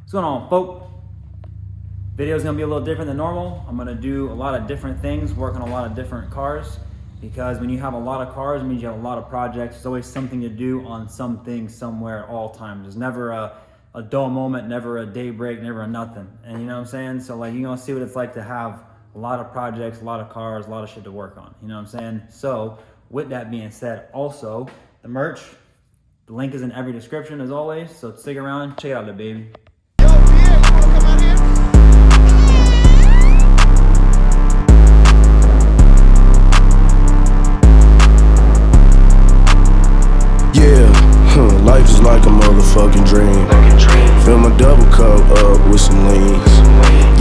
What's going on, folk? Video's gonna be a little different than normal. I'm gonna do a lot of different things, work on a lot of different cars, because when you have a lot of cars, it means you have a lot of projects. There's always something to do on something somewhere at all times. There's never a dull moment, never a day break, never a nothing. And you know what I'm saying? So like, you're gonna see what it's like to have a lot of projects, a lot of cars, a lot of shit to work on. You know what I'm saying? So with that being said, also the merch, the link is in every description as always. So stick around, check it out, baby. Life is like a motherfucking dream. Fill my double cup up with some lean.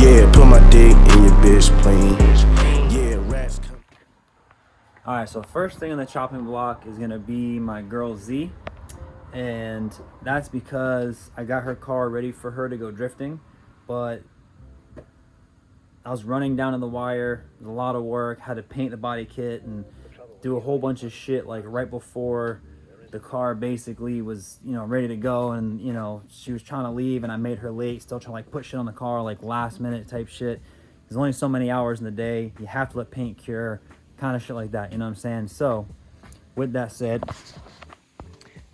Yeah, put my dick in your bitch clean. Yeah, rats come. Alright, so first thing on the chopping block is gonna be my girl Z. And that's because I got her car ready for her to go drifting, but I was running down to the wire. It was a lot of work, had to paint the body kit and do a whole bunch of shit like right before the car basically was, you know, ready to go. And you know, she was trying to leave and I made her late, still trying to like put shit on the car, like last minute type shit. There's only so many hours in the day, you have to let paint cure, kind of shit like that, you know what I'm saying? So with that said,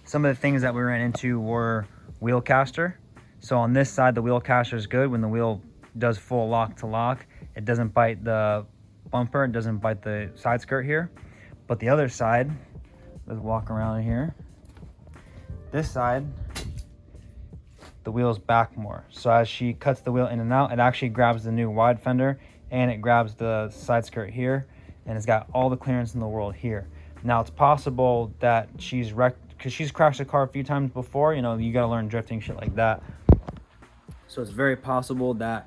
some of the things that we ran into were wheel caster. So on this side, the wheel caster is good. When the wheel does full lock to lock, it doesn't bite the bumper, it doesn't bite the side skirt here. But the other side, let's walk around here. This side, the wheel's back more. So as she cuts the wheel in and out, it actually grabs the new wide fender and it grabs the side skirt here, and it's got all the clearance in the world here. Now it's possible that she's wrecked, because she's crashed a car a few times before. You know, you gotta learn drifting, shit like that. So it's very possible that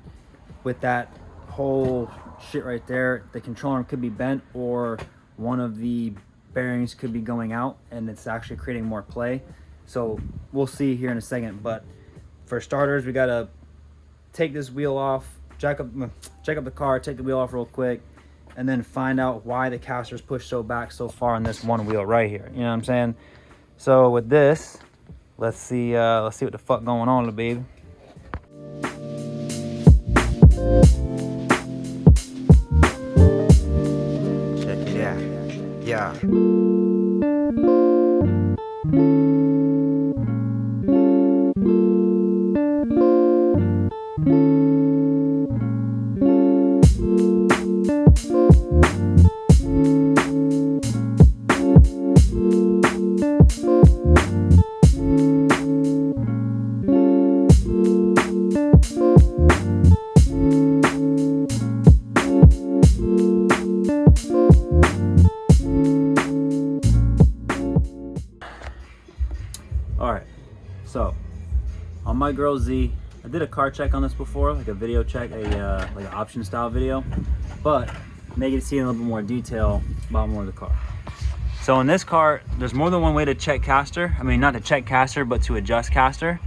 with that whole shit right there, the control arm could be bent, or one of the bearings could be going out and it's actually creating more play. So we'll see here in a second. But for starters, we gotta take this wheel off, jack up the car, take the wheel off real quick, and then find out why the caster's pushed so back so far on this one wheel right here. You know what I'm saying? So with this, let's see what the fuck going on, little baby. Check it out. Yeah. Alright, so on my girl Z, I did a car check on this before, like a video check, like an option style video, but make it see in a little bit more detail about more of the car. So in this car, there's more than one way to check caster. I mean, not to check caster, but to adjust caster.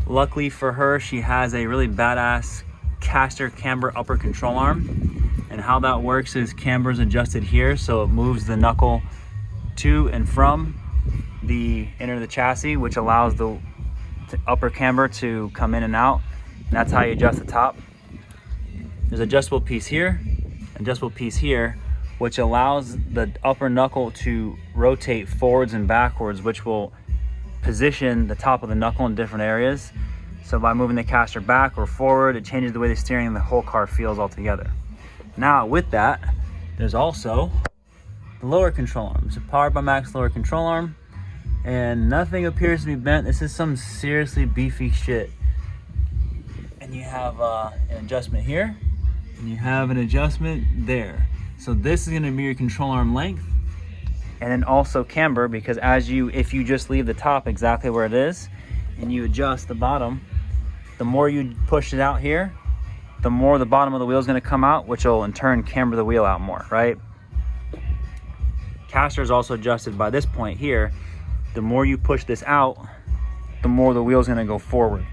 Luckily for her, she has a really badass caster camber upper control arm. And how that works is camber's adjusted here, so it moves the knuckle to and from the inner of the chassis, which allows the upper camber to come in and out. And that's how you adjust the top. There's an adjustable piece here, adjustable piece here, which allows the upper knuckle to rotate forwards and backwards, which will position the top of the knuckle in different areas. So by moving the caster back or forward, it changes the way the steering and the whole car feels altogether. Now with that, there's also the lower control arm. It's a Powered by Max lower control arm, and nothing appears to be bent. This is some seriously beefy shit. And you have an adjustment here, and you have an adjustment there. So this is gonna be your control arm length, and then also camber, because if you just leave the top exactly where it is, and you adjust the bottom, the more you push it out here, the more the bottom of the wheel is gonna come out, which will in turn camber the wheel out more, right? Caster is also adjusted by this point here. The more you push this out, the more the wheel is going to go forward.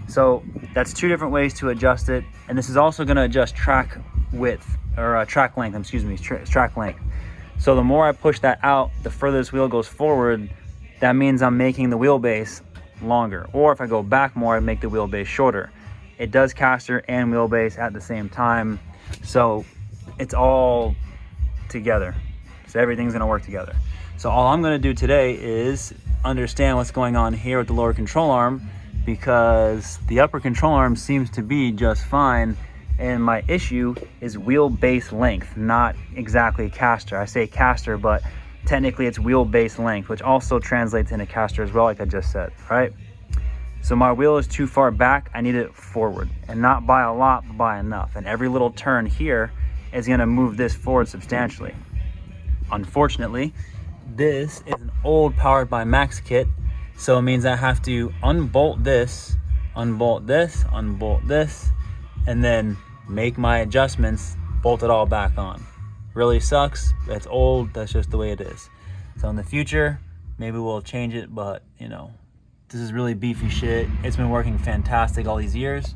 So that's two different ways to adjust it. And this is also going to adjust track width, or track length, excuse me, track length. So the more I push that out, the further this wheel goes forward. That means I'm making the wheelbase longer. Or if I go back more, I make the wheelbase shorter. It does caster and wheelbase at the same time. So it's all together. So everything's gonna work together. So all I'm gonna do today is understand what's going on here with the lower control arm, because the upper control arm seems to be just fine. And my issue is wheelbase length, not exactly caster. I say caster, but technically it's wheelbase length, which also translates into caster as well, like I just said, right? So my wheel is too far back. I need it forward, and not by a lot, but by enough. And every little turn here is gonna move this forward substantially. Unfortunately, this is an old Powered by Max kit, so it means I have to unbolt this, unbolt this, unbolt this, and then make my adjustments, bolt it all back on. Really sucks. It's old. That's just the way it is. So in the future, maybe we'll change it, but you know, this is really beefy shit. It's been working fantastic all these years.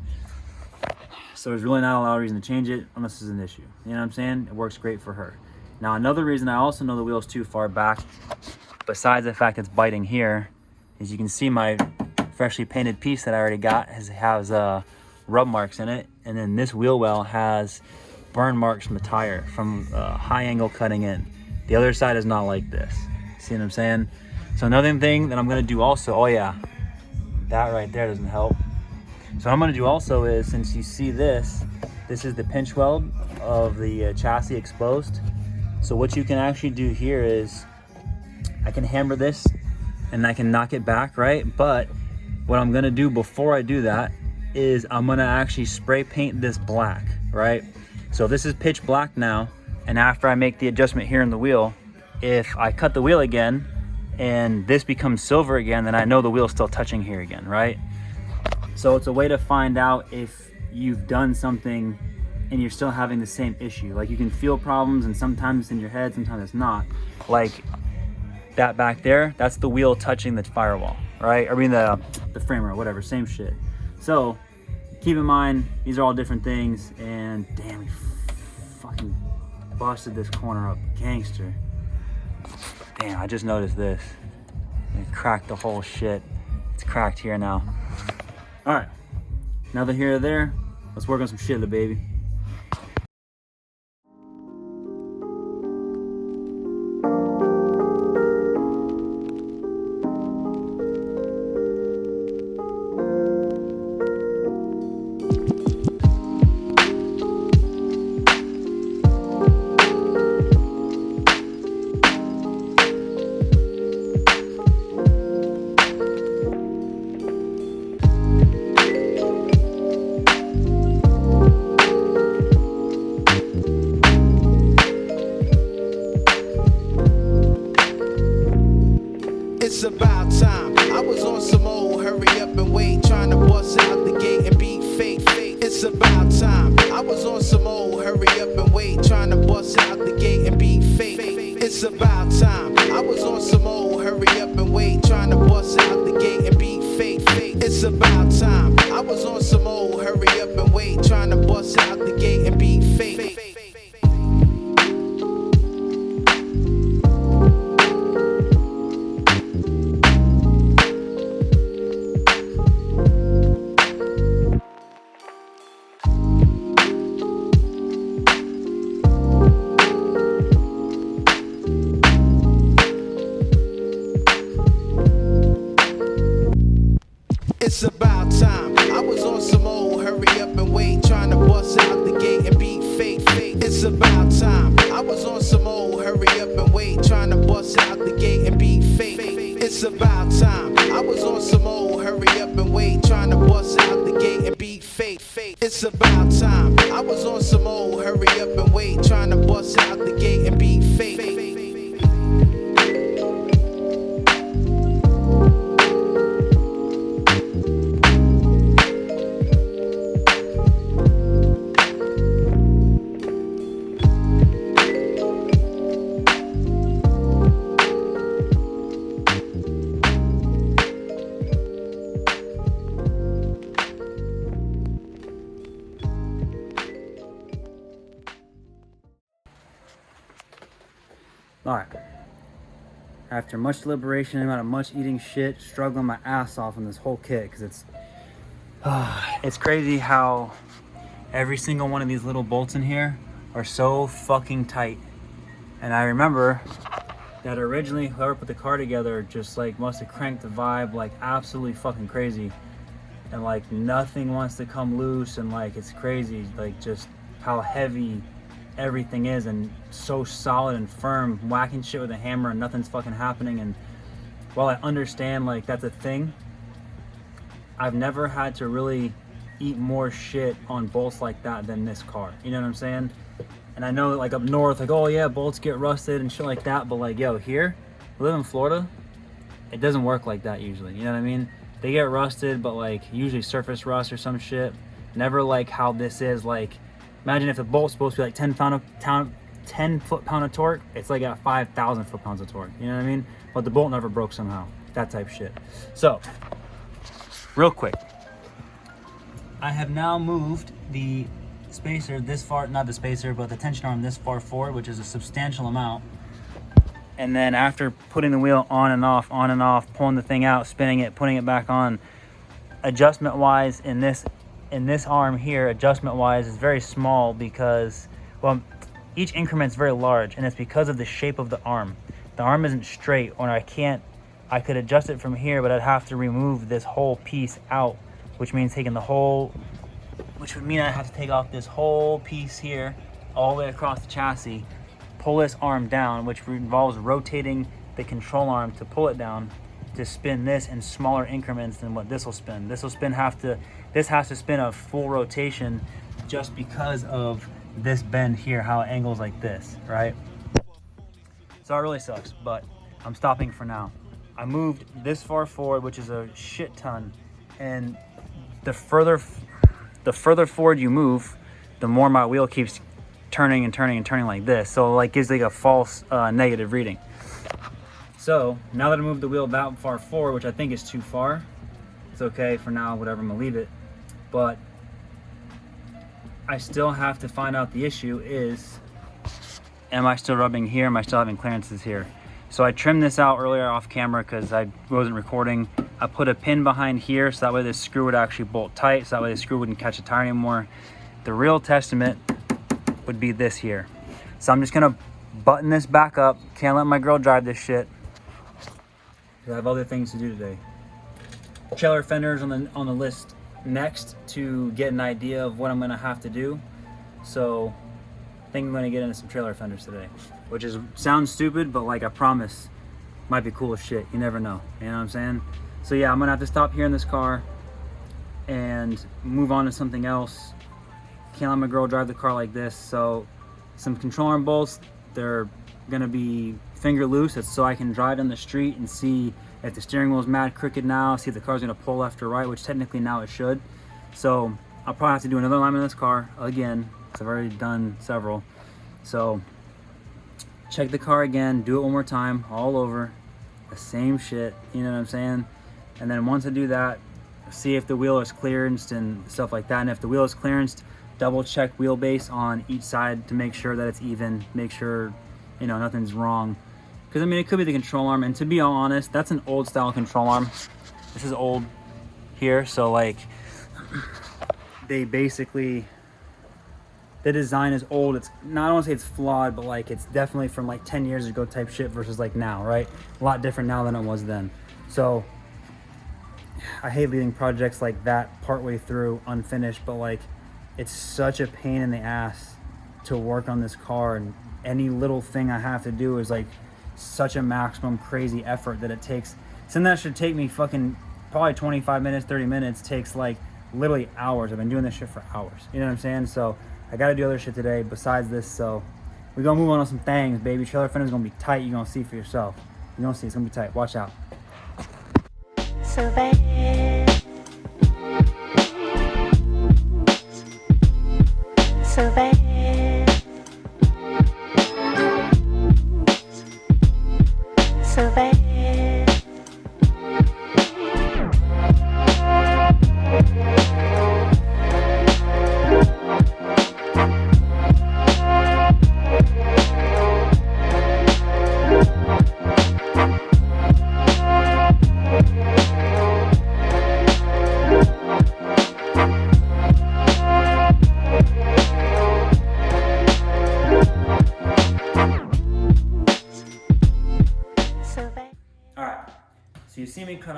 So there's really not a lot of reason to change it unless it's an issue. You know what I'm saying? It works great for her. Now, another reason I also know the wheel's too far back, besides the fact it's biting here, is you can see my freshly painted piece that I already got has rub marks in it. And then this wheel well has burn marks from the tire from high angle cutting in. The other side is not like this. See what I'm saying? So another thing that I'm gonna do also, oh yeah, that right there doesn't help. So what I'm gonna do also is, since you see this is the pinch weld of the chassis exposed. So what you can actually do here is, I can hammer this and I can knock it back, right? But what I'm gonna do before I do that is I'm gonna actually spray paint this black, right? So this is pitch black now, and after I make the adjustment here in the wheel, if I cut the wheel again and this becomes silver again, then I know the wheel's still touching here again, right? So it's a way to find out if you've done something and you're still having the same issue. Like, you can feel problems, and sometimes it's in your head, sometimes it's not. Like that back there, that's the wheel touching the firewall, right? I mean the frame rail, whatever, same shit. So keep in mind, these are all different things. And damn, we fucking busted this corner up, gangster. Damn, I just noticed this. It cracked the whole shit. It's cracked here now. All right, nothing here or there. Let's work on some shit, baby. It's about time. I was on some old hurry up and wait, trying to bust out the gate and beat fate. It's about time. I was on some old hurry up and wait, trying to bust out the gate and beat fate. It's about time. I was on some old hurry up and wait, trying to bust out the gate and beat fate. It's about time. I was on some old hurry up and wait, trying to bust out the gate and beat fate. It's about time. I was on some old hurry up and wait, trying to bust out the gate and beat fate. It's about time. I was on some old hurry up and wait, trying to bust out the gate and beat fate. It's about time. I was on some old hurry up and wait, trying to bust out the gate and beat fate. It's about time. I was on some old hurry up and wait, trying to bust out the gate and beat fate. All right. after much deliberation, out of much eating shit, struggling my ass off on this whole kit, because it's crazy how every single one of these little bolts in here are so fucking tight. And I remember that originally whoever put the car together just like must have cranked the vibe like absolutely fucking crazy, and like nothing wants to come loose, and like it's crazy like just how heavy everything is and so solid and firm, whacking shit with a hammer and nothing's fucking happening. And while I understand like that's a thing, I've never had to really eat more shit on bolts like that than this car, you know what I'm saying? And I know like up north, like, oh yeah, bolts get rusted and shit like that, but like, yo, here, we live in Florida, it doesn't work like that usually, you know what I mean? They get rusted, but like usually surface rust or some shit, never like how this is. Like, imagine if the bolt's supposed to be like 10 foot-pound of torque, it's like at 5,000 foot-pounds of torque, you know what I mean? But the bolt never broke somehow, that type shit. So, real quick, I have now moved the spacer this far, not the spacer, but the tension arm this far forward, which is a substantial amount. And then after putting the wheel on and off, pulling the thing out, spinning it, putting it back on, adjustment-wise in this arm here, adjustment-wise is very small because, well, each increment's very large, and it's because of the shape of the arm. The arm isn't straight, or I could adjust it from here, but I'd have to remove this whole piece out, which means which would mean I have to take off this whole piece here, all the way across the chassis, pull this arm down, which involves rotating the control arm to pull it down, to spin this in smaller increments than what this will spin. This has to spin a full rotation just because of this bend here, how it angles like this, right? So it really sucks, but I'm stopping for now. I moved this far forward, which is a shit ton, and the further forward you move, the more my wheel keeps turning and turning and turning like this. So it like gives like a false negative reading. So now that I moved the wheel that far forward, which I think is too far, it's okay for now, whatever, I'm gonna leave it. But I still have to find out the issue is, am I still rubbing here? Am I still having clearances here? So I trimmed this out earlier off camera because I wasn't recording. I put a pin behind here so that way this screw would actually bolt tight, so that way the screw wouldn't catch the tire anymore. The real testament would be this here. So I'm just gonna button this back up. Can't let my girl drive this shit, I have other things to do today. Trailer fenders on the list next to get an idea of what I'm gonna have to do. So I think I'm gonna get into some trailer fenders today, which sounds stupid, but like I promise, might be cool as shit. You never know, you know what I'm saying? So yeah, I'm gonna have to stop here in this car and move on to something else. Can't let my girl drive the car like this. So some control arm bolts, they're gonna be finger loose. That's so I can drive down the street and see if the steering wheel is mad crooked now, see if the car's gonna pull left or right, which technically now it should. So I'll probably have to do another alignment in this car again, because I've already done several. So check the car again, do it one more time, all over, the same shit, you know what I'm saying? And then once I do that, see if the wheel is clearanced and stuff like that. And if the wheel is clearanced, double check wheelbase on each side to make sure that it's even, make sure, you know, nothing's wrong. Because I mean, it could be the control arm, and to be all honest, that's an old style control arm. This is old here, so like, they basically, the design is old. It's not, I don't want to say it's flawed, but like it's definitely from like 10 years ago type shit versus like now, right? A lot different now than it was then. So I hate leaving projects like that partway through unfinished, but like it's such a pain in the ass to work on this car, and any little thing I have to do is like such a maximum crazy effort that it takes. Something that should take me fucking probably 25 minutes, 30 minutes takes like literally hours. I've been doing this shit for hours, you know what I'm saying? So I gotta do other shit today besides this. So we're gonna move on to some things, baby. Trailer fender's gonna be tight. You're gonna see for yourself. You're gonna see it's gonna be tight. Watch out. So bad. So bad. So bad.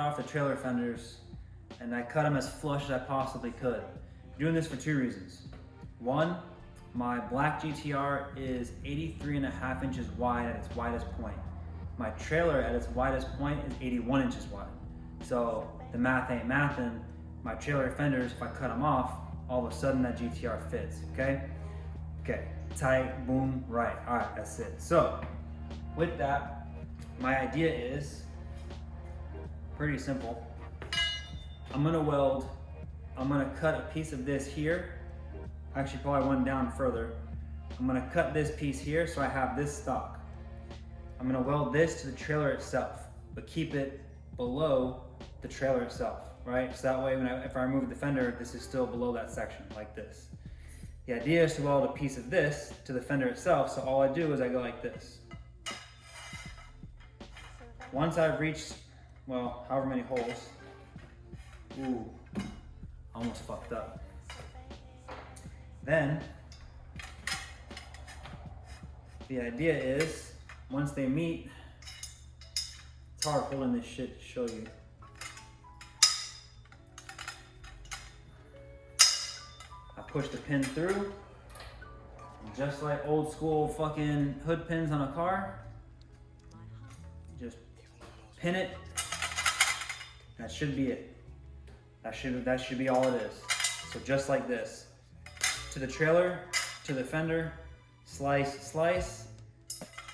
off the trailer fenders and I cut them as flush as I possibly could. I'm doing this for 2 reasons. One, my black GTR is 83.5 inches wide at its widest point. My trailer at its widest point is 81 inches wide. So the math ain't mathin'. My trailer fenders, if I cut them off, all of a sudden that GTR fits, okay? Okay, tight, boom, right. All right, that's it. So with that, my idea is pretty simple. I'm gonna cut a piece of this here. Actually, probably one down further. I'm gonna cut this piece here so I have this stock. I'm gonna weld this to the trailer itself, but keep it below the trailer itself, right? So that way, if I remove the fender, this is still below that section, like this. The idea is to weld a piece of this to the fender itself, so all I do is I go like this. Once I've reached, well, however many holes, ooh, almost fucked up. Then, the idea is, once they meet, it's hard holding this shit to show you. I push the pin through, just like old school fucking hood pins on a car. Just pin it. That should be it. That should be all it is. So just like this. To the trailer, to the fender, slice, slice,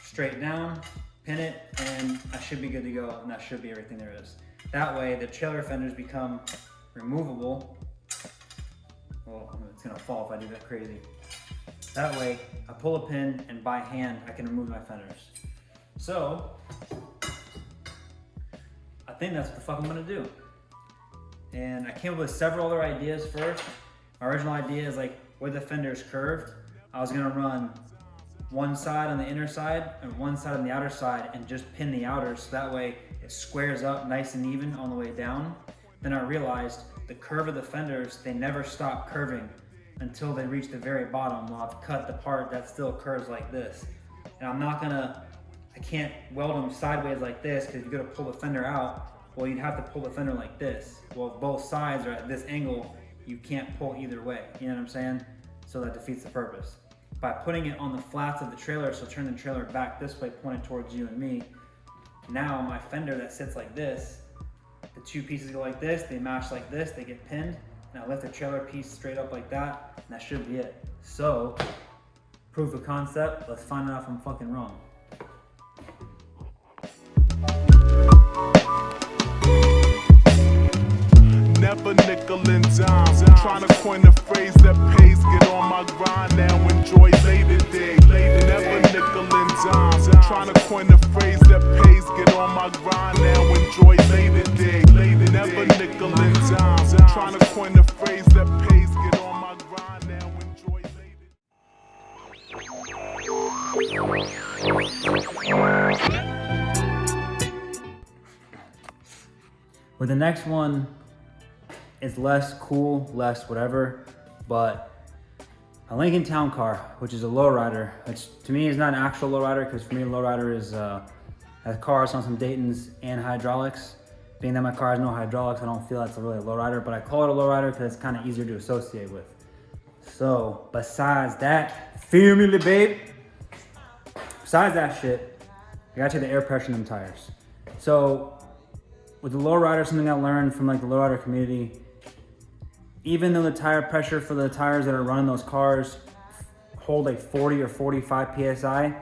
straight down, pin it, and I should be good to go, and that should be everything there is. That way, the trailer fenders become removable. Well, it's gonna fall if I do that crazy. That way, I pull a pin, and by hand, I can remove my fenders. So, I think that's what the fuck I'm gonna do. And I came up with several other ideas first. My original idea is like, where the fender is curved, I was gonna run one side on the inner side and one side on the outer side and just pin the outer so that way it squares up nice and even on the way down. Then I realized the curve of the fenders, they never stop curving until they reach the very bottom. Well, I've cut the part that still curves like this. And I can't weld them sideways like this because if you're gonna pull the fender out, well, you'd have to pull the fender like this. Well, if both sides are at this angle, you can't pull either way, you know what I'm saying? So that defeats the purpose. By putting it on the flats of the trailer, so turn the trailer back this way, pointed towards you and me, now my fender that sits like this, the two pieces go like this, they match like this, they get pinned, and I lift the trailer piece straight up like that, and that should be it. So, proof of concept, let's find out if I'm fucking wrong. Never nickel and dime. Trying to coin the phrase that pays. Get on my grind now, enjoy later day. Never nickel and dime. Trying to coin the phrase that pays. Get on my grind now, enjoy later day. Never nickel and dime. Trying to coin the phrase that pays. Get on my grind now, enjoy later. With the next one, it's less cool, less whatever, but a Lincoln Town Car, which is a lowrider, which to me is not an actual lowrider, because for me a lowrider is a car on some Dayton's and hydraulics. Being that my car has no hydraulics, I don't feel that's really a lowrider, but I call it a lowrider because it's kind of easier to associate with. So besides that, feel me, babe. Besides that shit, I gotta check the air pressure in them tires. So with the lowrider, something I learned from like the lowrider community, even though the tire pressure for the tires that are running those cars hold like 40 or 45 PSI,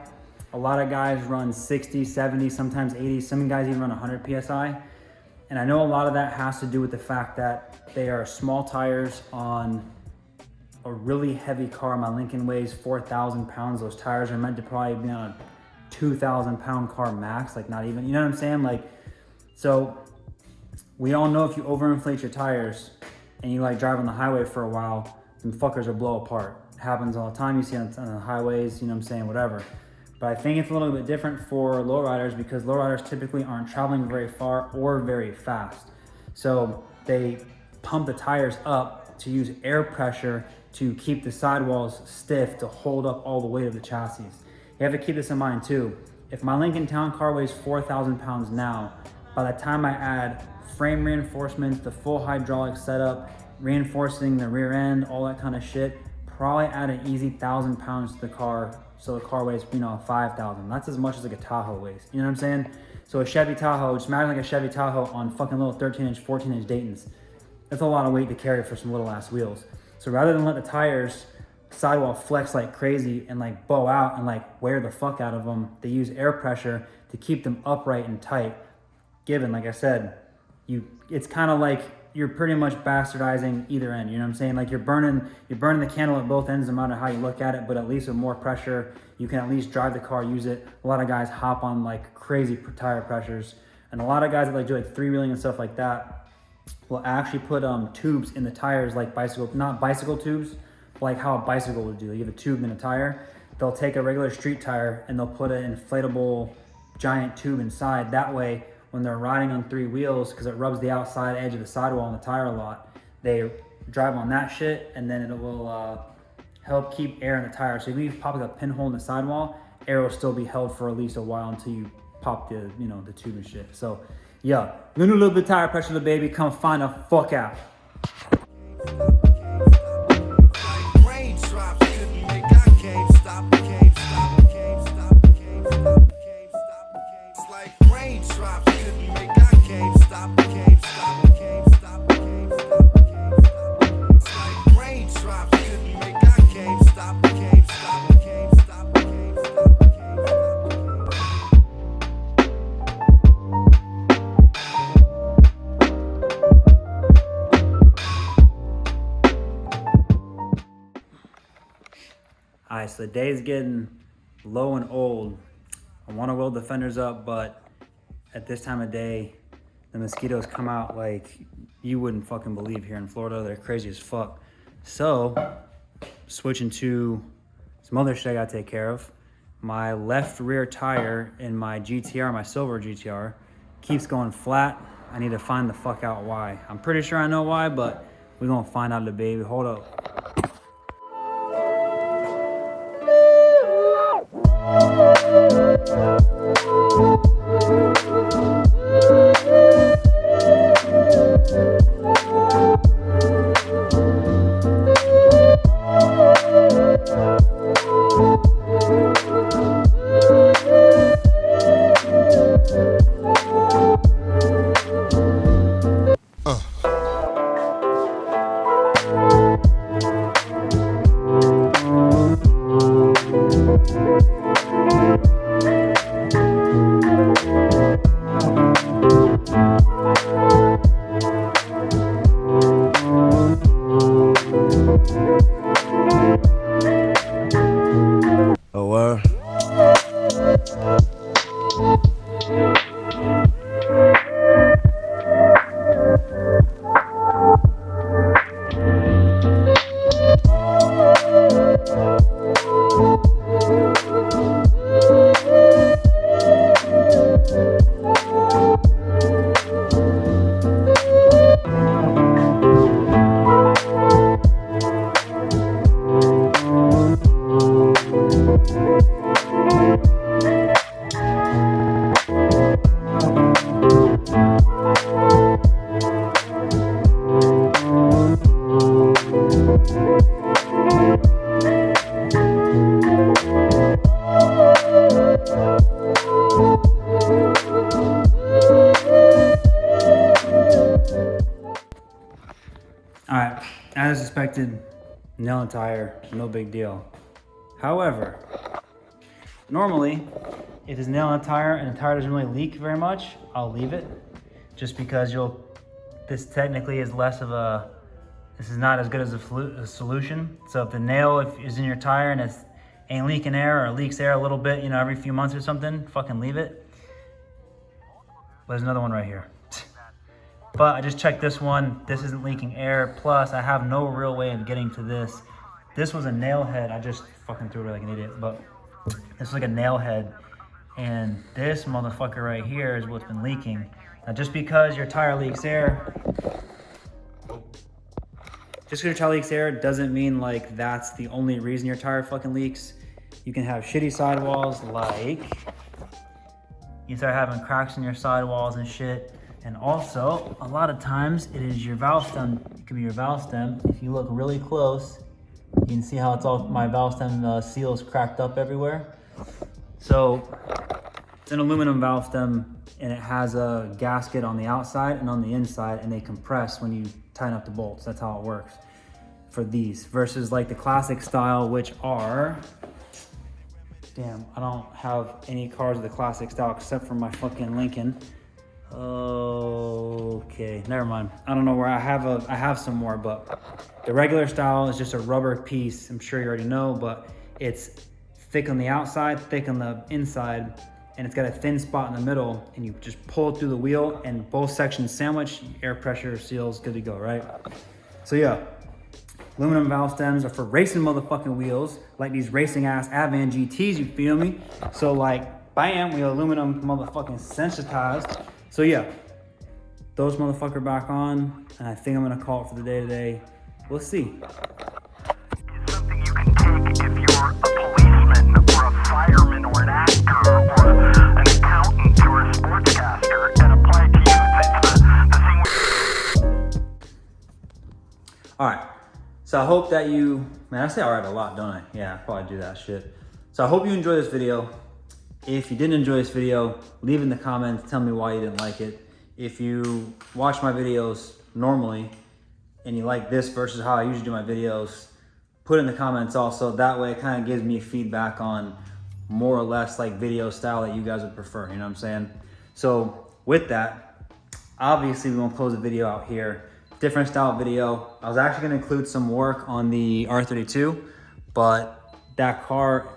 a lot of guys run 60, 70, sometimes 80, some guys even run 100 PSI. And I know a lot of that has to do with the fact that they are small tires on a really heavy car. My Lincoln weighs 4,000 pounds. Those tires are meant to probably be on a 2,000 pound car max, like not even, you know what I'm saying? Like, so we all know if you overinflate your tires and you like drive on the highway for a while, them fuckers will blow apart. It happens all the time. You see on the highways, you know what I'm saying, whatever. But I think it's a little bit different for lowriders because lowriders typically aren't traveling very far or very fast. So they pump the tires up to use air pressure to keep the sidewalls stiff to hold up all the weight of the chassis. You have to keep this in mind too. If my Lincoln Town Car weighs 4,000 pounds now, By the time I add frame reinforcements, the full hydraulic setup, reinforcing the rear end, all that kind of shit, probably add an easy 1,000 pounds to the car. So the car weighs, 5,000. That's as much as like a Tahoe weighs. You know what I'm saying? So a Chevy Tahoe, just imagine like a Chevy Tahoe on fucking little 13-inch, 14-inch Daytons. That's a lot of weight to carry for some little ass wheels. So rather than let the tires sidewall flex like crazy and like bow out and like wear the fuck out of them, they use air pressure to keep them upright and tight. Given, like I said, it's kind of like you're pretty much bastardizing either end. You know what I'm saying? Like you're burning the candle at both ends no matter how you look at it, but at least with more pressure, you can at least drive the car, use it. A lot of guys hop on like crazy tire pressures, and a lot of guys that like do like three-wheeling and stuff like that will actually put tubes in the tires, like not bicycle tubes, like how a bicycle would do. You have a tube in a tire. They'll take a regular street tire and they'll put an inflatable giant tube inside. That way, when they're riding on three wheels, because it rubs the outside edge of the sidewall on the tire a lot, they drive on that shit, and then it will help keep air in the tire. So if you pop like a pinhole in the sidewall, air will still be held for at least a while until you pop the the tube and shit. So yeah, gonna do a little bit of tire pressure to the baby. Come find the fuck out. Alright, so the day is getting low and old. I want to weld the fenders up, but at this time of day, the mosquitoes come out like you wouldn't fucking believe here in Florida. They're crazy as fuck. So, switching to some other shit I gotta take care of. My left rear tire in my GTR, my silver GTR, keeps going flat. I need to find the fuck out why. I'm pretty sure I know why, but we're gonna find out, the baby. Hold up. Oh, word. Alright, as expected, nail and tire, no big deal. However, normally, if it's nail and tire and the tire doesn't really leak very much, I'll leave it. Just because this technically is less of a, this is not as good as a solution. So if the nail is in your tire and it ain't leaking air or leaks air a little bit, every few months or something, fucking leave it. But there's another one right here. But I just checked this one. This isn't leaking air. Plus, I have no real way of getting to this. This was a nail head. I just fucking threw it like an idiot. But this is like a nail head. And this motherfucker right here is what's been leaking. Now, just because your tire leaks air, doesn't mean like that's the only reason your tire fucking leaks. You can have shitty sidewalls like you start having cracks in your sidewalls and shit. And also, a lot of times it is your valve stem. It could be your valve stem. If you look really close, you can see how it's all, my valve stem seal is cracked up everywhere. So it's an aluminum valve stem, and it has a gasket on the outside and on the inside, and they compress when you tighten up the bolts. That's how it works for these, versus like the classic style, which are, damn, I don't have any cars of the classic style except for my fucking Lincoln. Okay, never mind. I don't know where I have some more, but the regular style is just a rubber piece. I'm sure you already know, but it's thick on the outside, thick on the inside, and it's got a thin spot in the middle, and you just pull it through the wheel, and both sections sandwich, air pressure seals, good to go, right? So yeah, aluminum valve stems are for racing motherfucking wheels, like these racing ass Avan GTs, you feel me? So like, bam, we aluminum motherfucking sensitized. So yeah, those motherfucker back on, and I think I'm gonna call it for the day today. We'll see. Something you can take if you're a policeman or a fireman or an actor or an accountant or a sportscaster and apply it to you. It's the thing with... All right, so I hope that you, man, I say all right a lot, don't I? Yeah, I probably do that shit. So I hope you enjoy this video. If you didn't enjoy this video, leave in the comments, tell me why you didn't like it. If you watch my videos normally and you like this versus how I usually do my videos, put in the comments also. That way it kind of gives me feedback on more or less like video style that you guys would prefer, you know what I'm saying? So with that, obviously we won't close the video out here. Different style video. I was actually gonna include some work on the R32, but that car,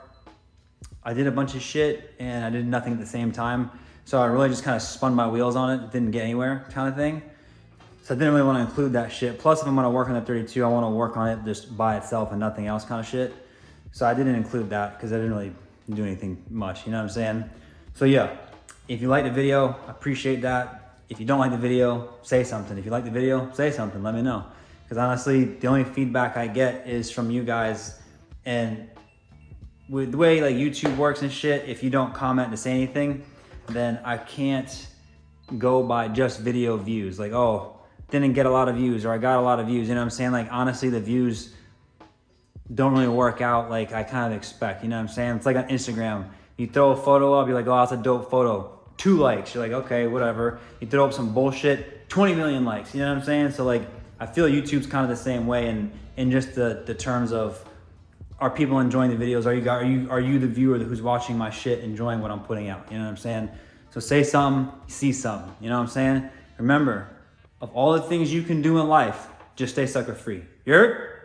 I did a bunch of shit and I did nothing at the same time. So I really just kind of spun my wheels on it, didn't get anywhere kind of thing. So I didn't really want to include that shit. Plus if I'm gonna work on the 32, I want to work on it just by itself and nothing else kind of shit. So I didn't include that because I didn't really do anything much, you know what I'm saying? So yeah, if you like the video, I appreciate that. If you don't like the video, say something. If you like the video, say something, let me know. Because honestly, the only feedback I get is from you guys, and with the way like YouTube works and shit, if you don't comment to say anything, then I can't go by just video views. Like, oh, didn't get a lot of views, or I got a lot of views, you know what I'm saying? Like honestly, the views don't really work out like I kind of expect, you know what I'm saying? It's like on Instagram, you throw a photo up, you're like, oh, that's a dope photo. 2 likes, you're like, okay, whatever. You throw up some bullshit, 20 million likes, you know what I'm saying? So like, I feel YouTube's kind of the same way in just the terms of, are people enjoying the videos? Are you the viewer who's watching my shit enjoying what I'm putting out? You know what I'm saying? So say something, see something. You know what I'm saying? Remember, of all the things you can do in life, just stay sucker free. You heard?